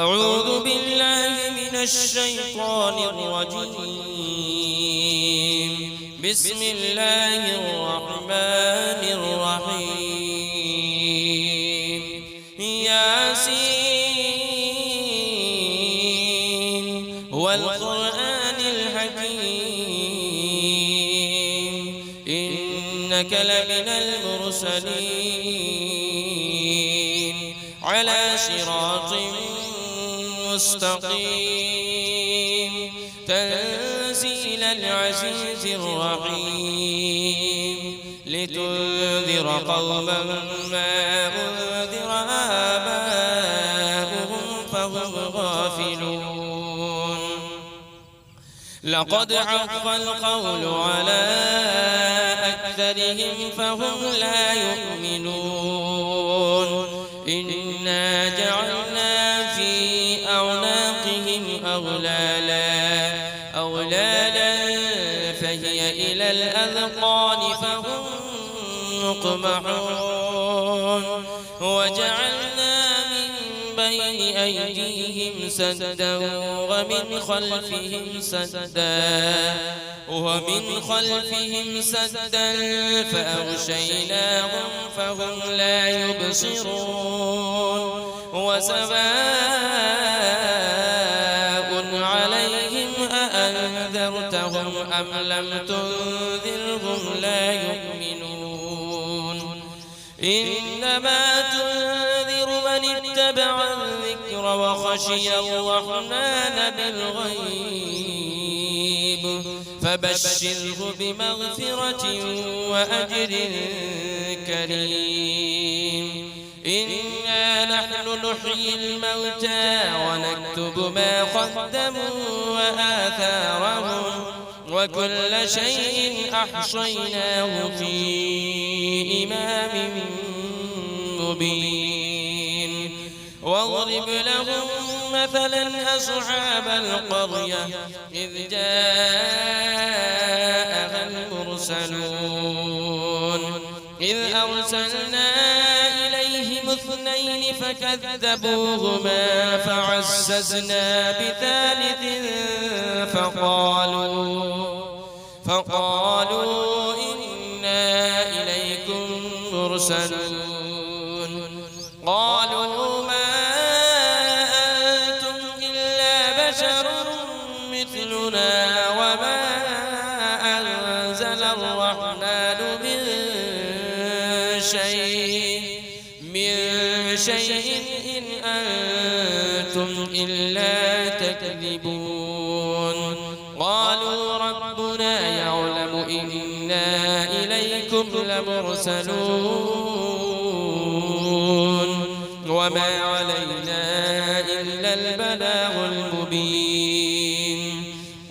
أعوذ بالله من الشيطان الرجيم. بسم الله الرحمن الرحيم. ياسين والقرآن الحكيم إنك لمن المرسلين على صراط مستقيم تنزيل العزيز الرحيم لتنذر قوما ما أنذر آباؤهم فهم غافلون. لقد حق القول على أكثرهم فهم لا يؤمنون. إنا جعلنا في أعناقهم أغلالا فهي إلى الأذقان فهم مقمحون. وجعلنا من بين أيديهم سدا ومن خلفهم سدا فأغشيناهم فهم لا يبصرون. وسواء عليهم أأنذرتهم أم لم تنذرهم لا يؤمنون. إنما تنذر من اتبع الذكر وخشي الرحمن بالغيب فبشره بمغفرة وأجر كريم. إنا نحن نحيي الموتى ونكتب ما قدموا وآثارهم وكل شيء أحصيناه في إمام مبين. واضرب لهم مثلا أصحاب القرية إذ جاءها المرسلون إذ أرسلنا إليهم اثنين فكذبوهما فعززنا بثالث فقالوا إنا إليكم مرسلون. قالوا ما أنتم إلا بشر مثلنا وما أنزل الرحمن من شيء إن أنتم إلا تكذبون. قالوا ربنا يعلم إنا إليكم لمرسلون وما علينا إلا البلاغ المبين.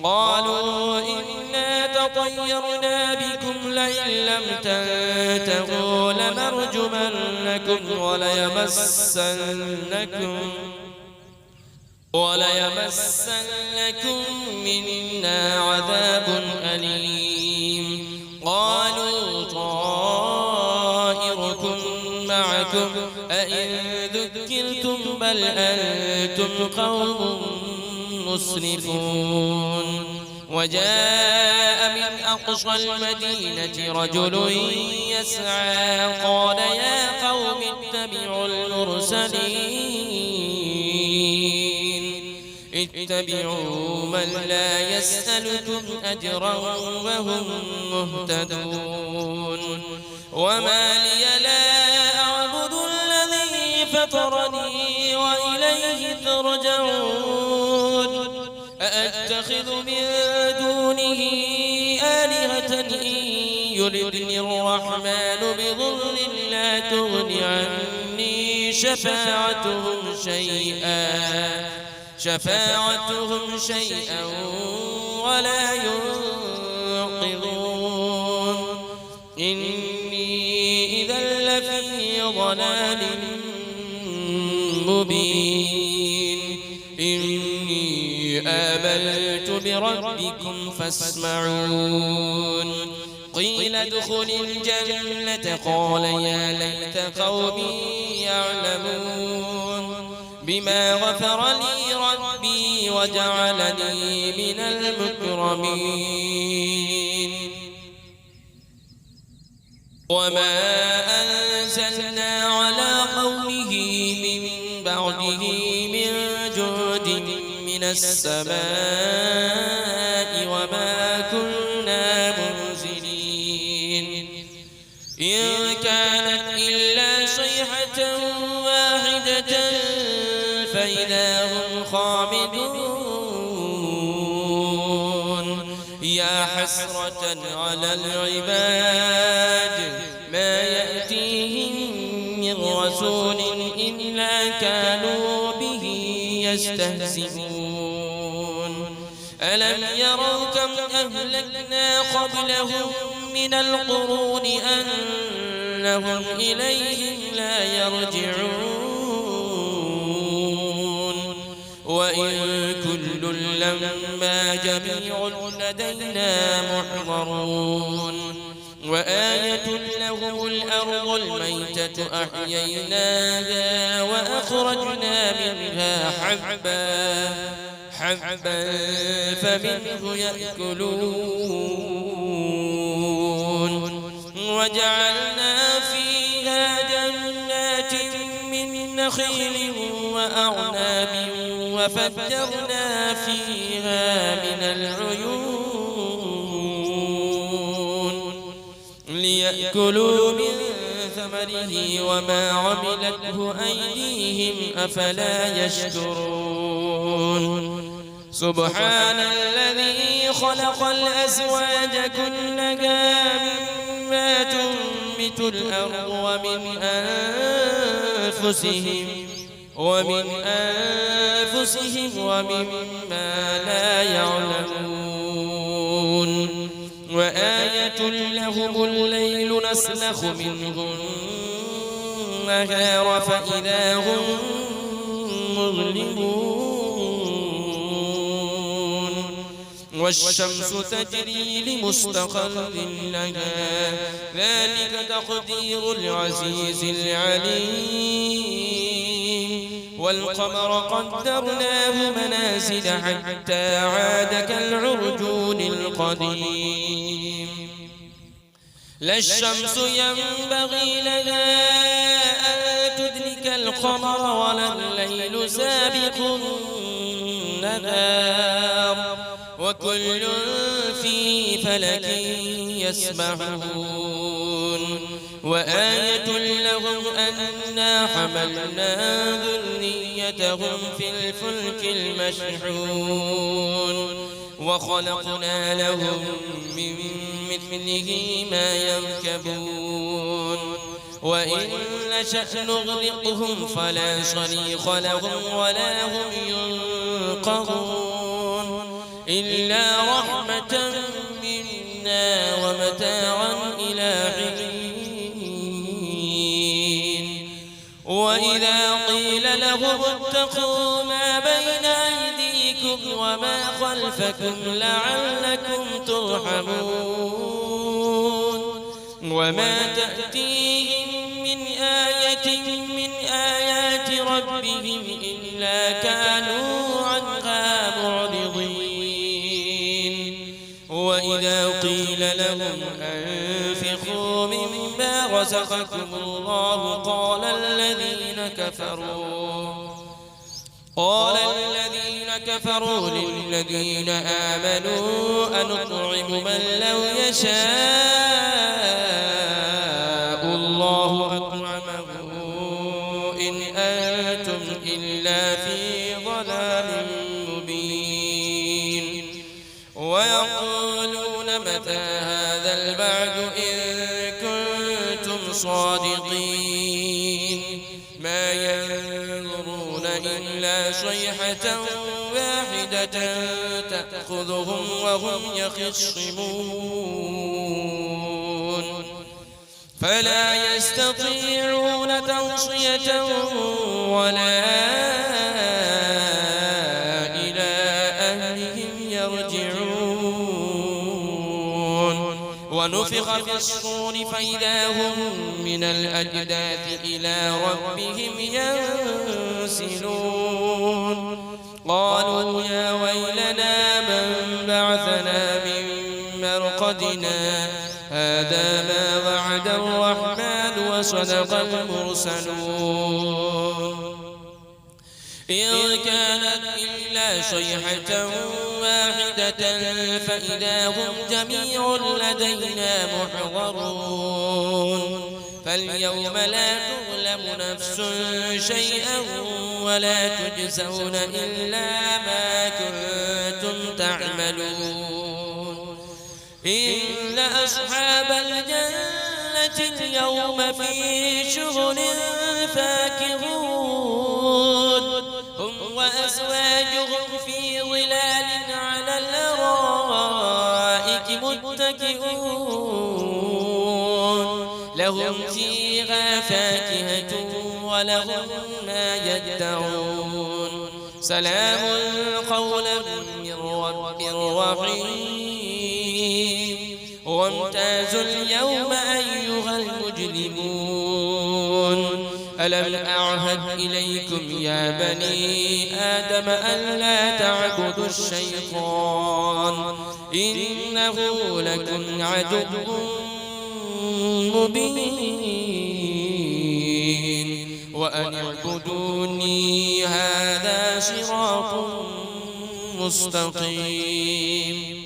قالوا إنا تطيرنا بكم لئن لم تنتهوا لنرجمنكم وليمسنكم منا عذاب أليم. قالوا طائركم معكم أئن ذكرتم بل أنتم قوم مسرفون. وجاء من أقصى المدينة رجل يسعى قال يا قوم اتبعوا من لا يسألكم أجرا وهم مهتدون. وما لي لا أعبد الذي فطرني وإليه ترجعون. أأتخذ من دونه آلهة إن يردني الرحمن بضر لا تغن عني شفاعتهم شيئا ولا ينقذون. إني إذا لفي ضلال مبين. إني آمنت بربكم فاسمعون. قيل ادخل الجنة قال يا ليت قومي يعلمون. بما غفر لي ربي وجعلني من المكرمين وما أنزلنا على قومه من بعده من جود من السماء وما كنا منزلين إن كانت إلا صيحة واحدة فإذا هم خامدون يا حسرة على العباد ما يأتيهم من رسول إلا كانوا به يستهزئون ألم يروا كم أهلكنا قبلهم من القرون أنهم إليهم لا يرجعون وإن كل لما جميع لدينا محضرون وآية لهم الأرض الميتة أحييناها وأخرجنا منها حبا فمنه يأكلون وجعلنا فيها جنات من نخيل وأعناب وفجرنا فيها من العيون ليأكلوا من ثمره وما عملته أيديهم أفلا يشكرون سبحان الذي خلق الأزواج كلها مما تنبت الأرض ومن أنفسهم ومما لا يعلمون وآية لهم الليل نسلخ منه النهار فإذا هم مظلمون والشمس تجري لمستقر لها ذلك تقدير العزيز العليم والقمر قدرناه منازل حتى عاد كالعرجون القديم لا الشمس ينبغي لها أن تدرك القمر ولا الليل سابق النهار وكل في فلك يسبحون وآية لهم أنا حملنا ذريتهم في الفلك المشحون وخلقنا لهم من مثله ما يركبون وإن نشأ نغرقهم فلا صريخ لهم ولا هم ينقذون إلا رحمة منا ومتاعا إلى حين وإذا قيل لهم اتقوا ما بين أيديكم وما خلفكم لعلكم ترحمون وما تأتيهم من آية من آيات ربهم إلا كانوا عنها معرضين وإذا قيل لهم أنفقوا مما رزقكم الله قال الذين كفروا للذين آمنوا أنطعم من لو يشاء الله أطعمه إن أنتم إلا في ضلال مبين ويقولون متى هذا البعد إن كنتم صادقين ما ينظرون إلا صيحة واحدة تأخذهم وهم يخصمون فلا يستطيعون توصية ولا إلى أهلهم يرجعون ونفخ في الصور فإذا هم من الأجداث إلى ربهم يرسلون قالوا يا ويلنا من بعثنا من مرقدنا هذا ما وعد الرحمن وصدق المرسلون إن كانت إلا صيحة واحدة فإذا هم جميع لدينا محضرون فاليوم لا تظلم نفس شيئا ولا تجزون إلا ما كنتم تعملون إن أصحاب الجنة اليوم في شغل فاكهون هم وأزواجهم في ظلال على الأرائك متكئون لهم فيها فاكهة ولهم ما يدعون سلام قولا من رب رحيم وامتازوا اليوم أيها المجرمون ألم أعهد إليكم يا بني آدم ألا تعبدوا الشيطان إنه لكم عدو مبين وأن اعبدوني هذا صراط مستقيم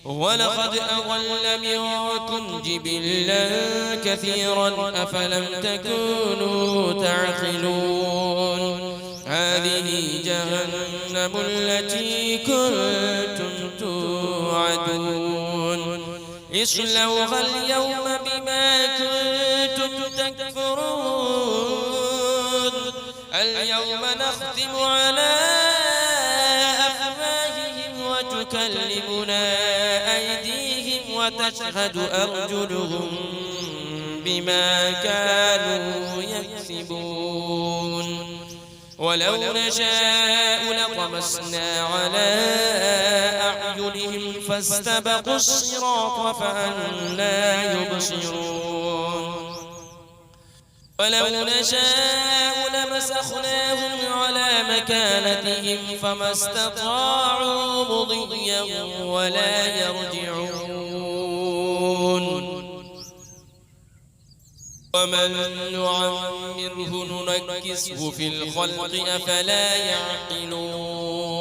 ولقد أضل منكم جبلا كثيرا أفلم تكونوا تعقلون هذه جهنم التي كنتم توعدون اصلوها اليوم بما كنتم تكفرون اليوم نختم على أفواههم وتكلمنا أيديهم وتشهد أرجلهم بما كانوا يكسبون ولو نشاء لطمسنا على أعينهم فاستبقوا الصراط فأنى يبصرون ولو نشاء لمسخناهم على مكانتهم فما استطاعوا مضيا ولا يرجعون ومن نعمره ننكسه في الخلق أفلا يعقلون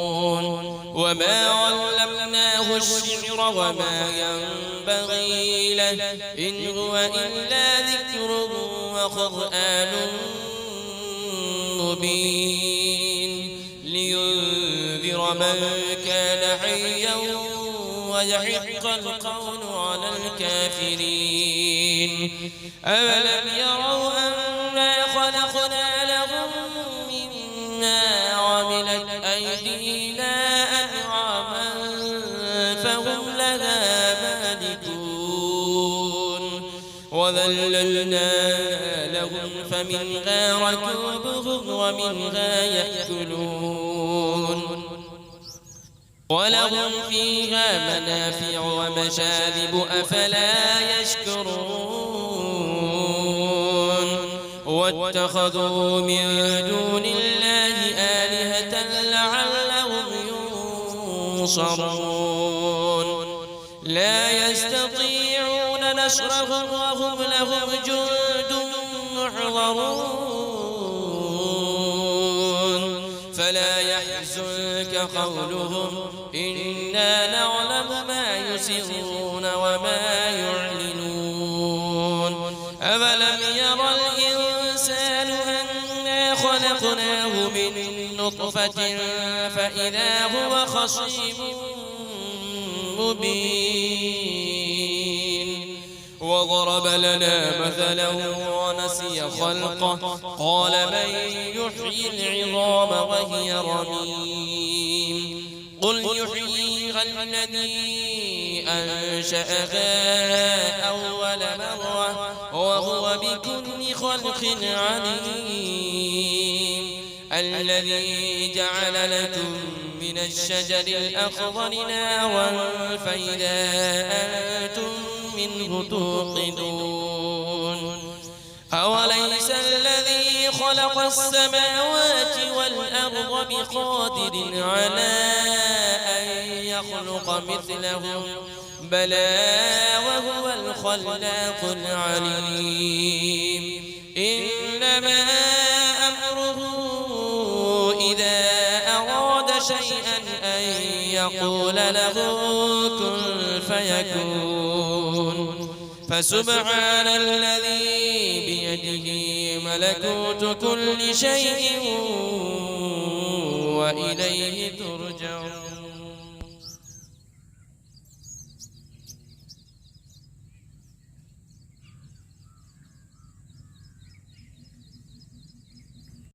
وما علمناه الشعر وما ينبغي له إن هو إلا ذكر وقرآن مبين لينذر من كان حيا ويحق القول على الكافرين أولم يروا أنا خلقنا لهم مما عملت أيدينا أنعاما فهم لها مالكون وذللنا لهم فمنها ركوبهم ومنها يأكلون ولهم فيها منافع ومشارب أفلا يشكرون واتخذوا من دون الله آلهة لعلهم ينصرون لا يستطيعون نصرهم وهم لهم جند محضرون فلا يحزنك قولهم إنا نعلم ما يسرون وما يعلنون أولم يرى الإنسان أنا خلقناه من نطفة فإذا هو خصيم مبين وضرب لنا مثلا ونسي خلقه قال من يحيي العظام وهي رميم قل يحييها الذي أنشأها أول مرة وهو بكل خلق عليم الذي جعل لكم من الشجر الأخضر نارا فإذا أنتم منه توقدون أوليس الذي الذي خلق السماوات والأرض بقادر على أن يخلق مثلهم بلى وهو الخلاق العليم إنما أمره إذا أراد شيئا أن يقول له كن فيكون فسبحان الذي بيده ملكوت كل شيء وإليه ترجعون.